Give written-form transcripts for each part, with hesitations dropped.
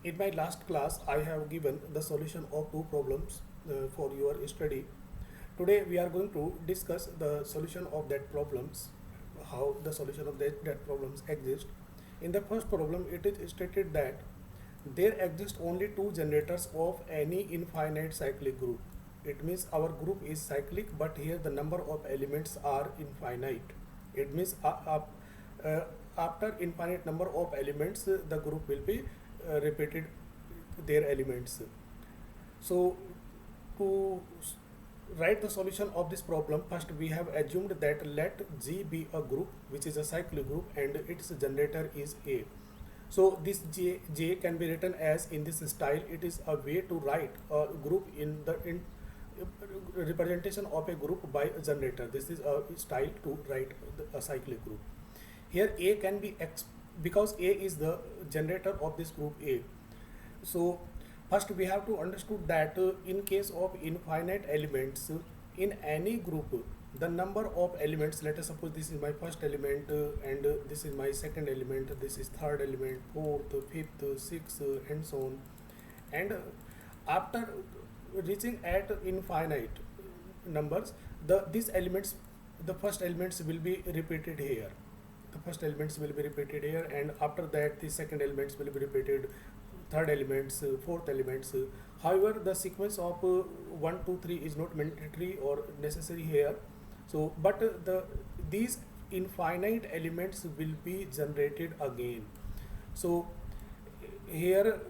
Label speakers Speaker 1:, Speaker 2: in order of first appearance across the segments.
Speaker 1: In my last class, I have given the solution of two problems for your study. Today, we are going to discuss the solution of that problems, how the solution of that problems exist. In the first problem, it is stated that there exist only two generators of any infinite cyclic group. It means our group is cyclic, but here the number of elements are infinite. It means uh, after infinite number of elements, the group will be repeated their elements. So to write the solution of this problem, first we have assumed that let G be a group which is a cyclic group and its generator is A. So this J can be written as in this style. It is a way to write a group in representation of a group by a generator. This is a style to write a cyclic group. Here A can be X because A is the generator of this group A. So first we have to understood that in case of infinite elements in any group, the number of elements, let us suppose this is my first element and this is my second element, this is third element, fourth, fifth, sixth, and so on. And after reaching at infinite numbers, these elements, the first elements will be repeated here. The first elements will be repeated here, and after that the second elements will be repeated, third elements, fourth elements. However, the sequence of 1 2 3 is not mandatory or necessary here. So but these infinite elements will be generated again. So here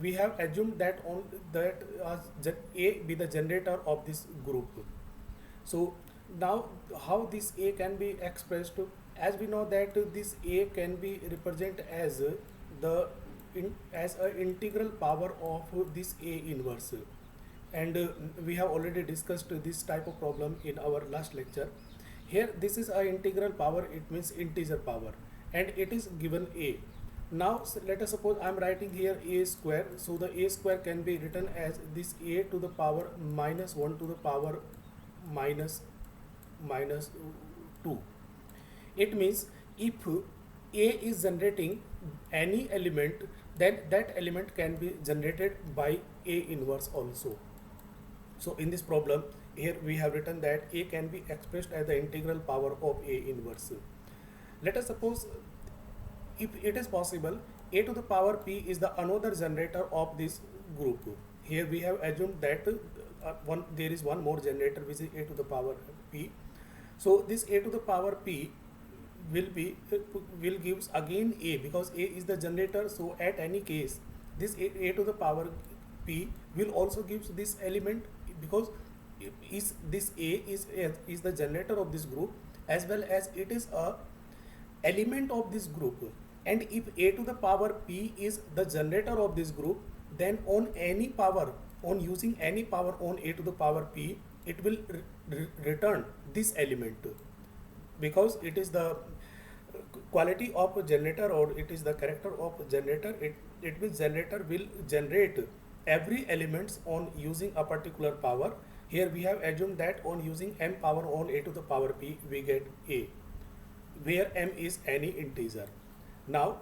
Speaker 1: we have assumed that on that A be the generator of this group. So now how this A can be expressed, as we know that this A can be represented as the as an integral power of this A inverse, and we have already discussed this type of problem in our last lecture. Here this is a integral power, it means integer power, and it is given A. Now let us suppose I am writing here A square, so the A square can be written as this A to the power minus 1 to the power minus 2. It means if A is generating any element, then that element can be generated by A inverse also. So in this problem, here we have written that A can be expressed as the integral power of A inverse. Let us suppose if it is possible, A to the power P is the another generator of this group. Here we have assumed that there is one more generator which is A to the power P. So this A to the power P will gives again A, because A is the generator. So at any case this A to the power P will also gives this element, because this A is the generator of this group, as well as it is a element of this group. And if A to the power P is the generator of this group, then on any power, on using any power on A to the power P, it will return this element, because it is the quality of a generator, or it is the character of generator. It means generator will generate every elements on using a particular power. Here we have assumed that on using m power on A to the power P, we get A, where m is any integer. Now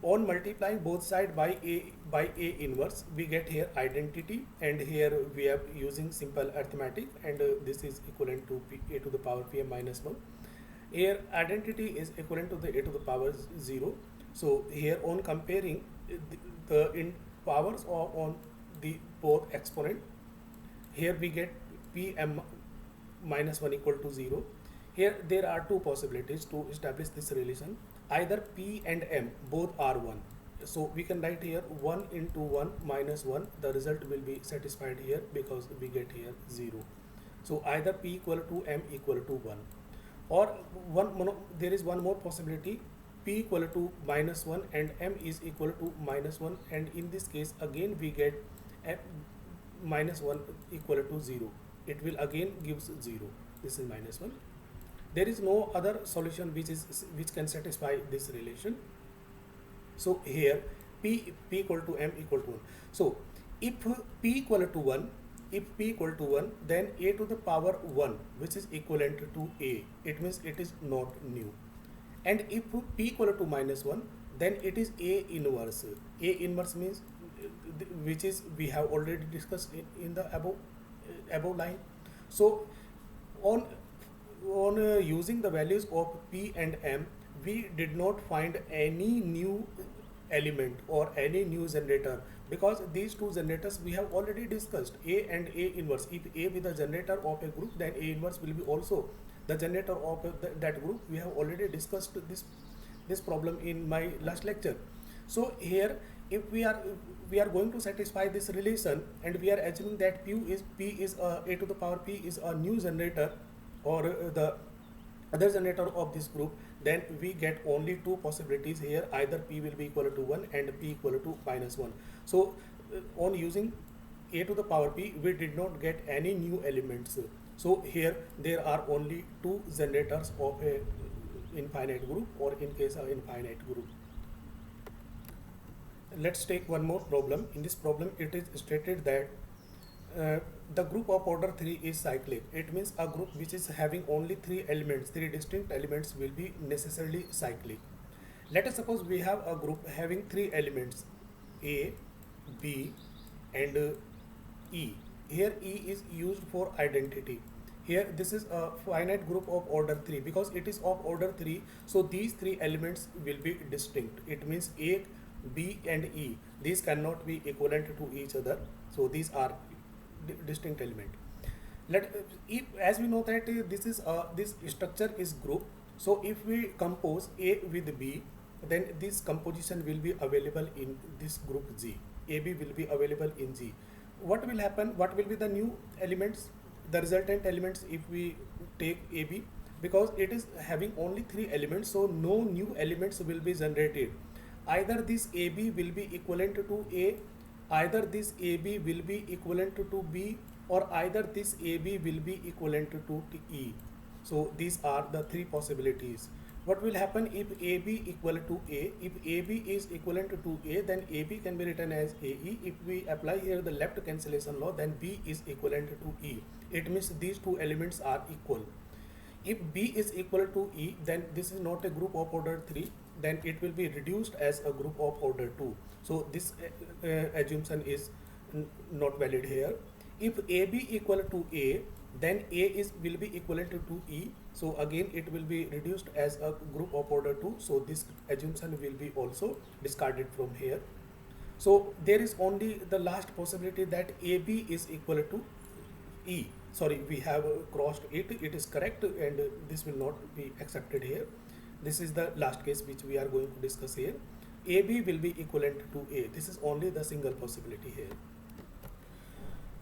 Speaker 1: on multiplying both sides by A inverse, we get here identity, and here we are using simple arithmetic, and this is equivalent to A to the power Pm minus 1. Here identity is equivalent to the A to the power 0. So here on comparing the in powers on the both exponent, here we get Pm minus 1 equal to 0. Here there are two possibilities to establish this relation. Either P and M both are 1. So we can write here 1 into 1 minus 1. The result will be satisfied here, because we get here 0. So either P equal to M equal to 1. Or there is one more possibility, P equal to minus 1 and M is equal to minus 1, and in this case again we get M minus 1 equal to 0. It will again gives 0. This is minus 1. There is no other solution which can satisfy this relation. So here P equal to M equal to 1. So if P equal to 1, then A to the power 1, which is equivalent to A, it means it is not new. And if P equal to minus 1, then it is A inverse. A inverse means which is we have already discussed in the above line. So on using the values of P and M, we did not find any new element or any new generator, because these two generators we have already discussed, A and A inverse. If A be the generator of a group, then A inverse will be also the generator of that group. We have already discussed this problem in my last lecture. So here, if we are going to satisfy this relation, and we are assuming that P is A to the power P is a new generator, or the other generator of this group, then we get only two possibilities here. Either P will be equal to 1 and P equal to -1. So on using A to the power P, we did not get any new elements. So here there are only two generators of a infinite group, or in case of infinite group. Let's take one more problem. In this problem, it is stated that the group of order 3 is cyclic. It means a group which is having only three distinct elements will be necessarily cyclic. Let us suppose we have a group having three elements, A, B and E. Here E is used for identity. Here this is a finite group of order 3, because it is of order 3, so these three elements will be distinct. It means A, B and E, these cannot be equivalent to each other, so these are distinct element. As we know that this structure is group, so if we compose A with B, then this composition will be available in this group G. AB will be available in G. What will happen? What will be the new elements, the resultant elements, if we take AB? Because it is having only three elements, so no new elements will be generated. Either this AB will be equivalent to A, either this AB will be equivalent to B, or either this AB will be equivalent to E. So these are the three possibilities. What will happen if AB equal to A? If AB is equivalent to A, then AB can be written as AE. If we apply here the left cancellation law, then B is equivalent to E. It means these two elements are equal. If B is equal to E, then this is not a group of order 3, then it will be reduced as a group of order 2. So this assumption is not valid here. If AB equal to A, then A will be equivalent to E. So again it will be reduced as a group of order 2. So this assumption will be also discarded from here. So there is only the last possibility that AB is equal to E. Sorry, we have crossed it. It is correct, and this will not be accepted here. This is the last case which we are going to discuss here. AB will be equivalent to A. This is only the single possibility here.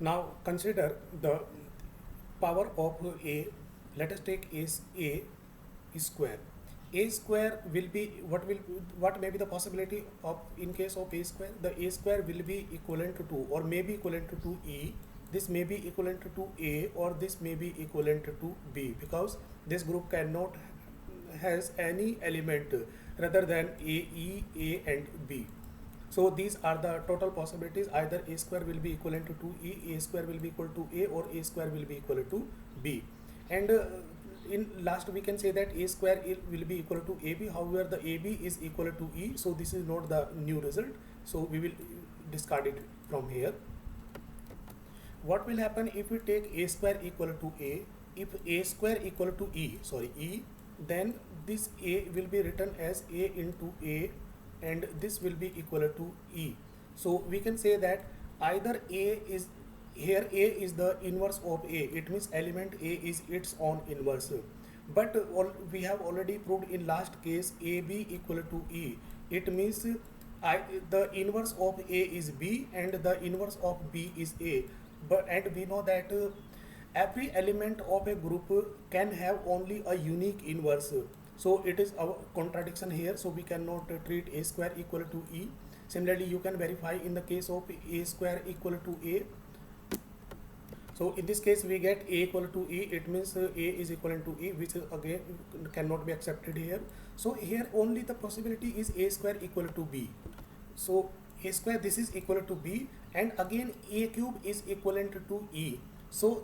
Speaker 1: Now consider the power of A. Let us take A square. A square will be what may be the possibility of in case of A square? The A square will be equivalent to 2, or may be equivalent to E. This may be equivalent to A, or this may be equivalent to B, because this group cannot has any element rather than A, E, A and B. So these are the total possibilities. Either A square will be equivalent to 2E, A square will be equal to A, or A square will be equal to B. And in last we can say that A square will be equal to AB. However, the AB is equal to E, so this is not the new result. So we will discard it from here. What will happen if we take A square equal to A? If A square equal to E, then this A will be written as A into A, and this will be equal to E. So we can say that either A is the inverse of A. It means element A is its own inverse. But we have already proved in last case AB equal to E. It means the inverse of A is B and the inverse of B is A. And we know that every element of a group can have only a unique inverse. So it is our contradiction here. So we cannot treat A square equal to E. Similarly, you can verify in the case of A square equal to A. So in this case we get A equal to E. It means A is equivalent to E, which again cannot be accepted here. So here only the possibility is A square equal to B. So A square, this is equal to B, and again A cube is equivalent to E. So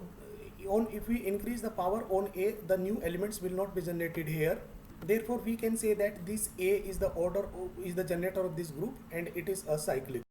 Speaker 1: if we increase the power on A, the new elements will not be generated here. Therefore we can say that this A is the generator of this group, and it is a cyclic.